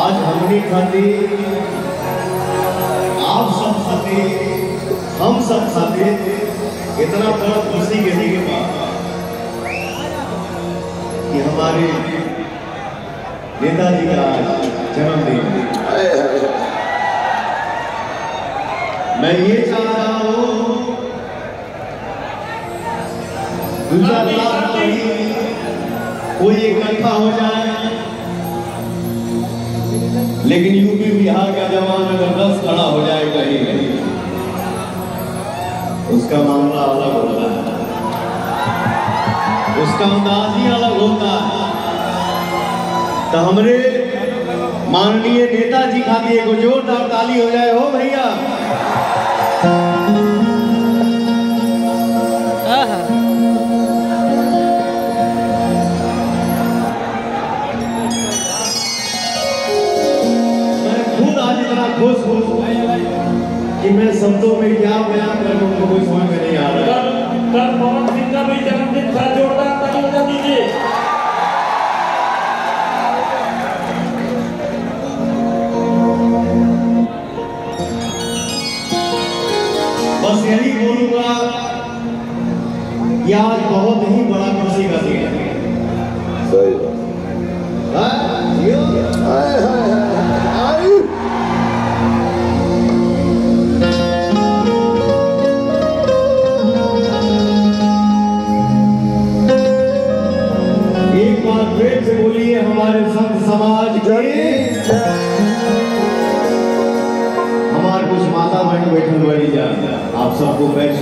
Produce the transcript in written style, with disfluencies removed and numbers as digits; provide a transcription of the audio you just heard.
आज हमने खाते, आप सब खाते, हम सब खाते, इतना बड़ा खुशी कहने के बाद कि हमारे नेताजी का जन्मदिन। मैं ये चाह रहा हूँ दूसरा कोई इकट्ठा हो जाए, लेकिन यूपी बिहार का जवान अगर 10 खड़ा हो जाए कहीं कहीं, उसका मामला अलग होता है, उसका अंदाज ही अलग होता है। तो हमारे माननीय नेताजी खातिर एक जोरदार ताली हो जाए। हो भैया, मैं खुद आज इतना खुश हूँ कि मैं शब्दों में क्या बयान करूँ, उनको कोई समझ में नहीं आ रहा। कल पवन सिंह का भी जन्मदिन था, जोरदार ताली बजा दीजिए। बस यही बोलूंगा कि आज बहुत ही बड़ा खुशी का दिन है। एक बार फिर से बोलिए हमारे संत समाज के। हमारे कुछ माता बहन बैठे बड़ी जा, आप सबको बैठ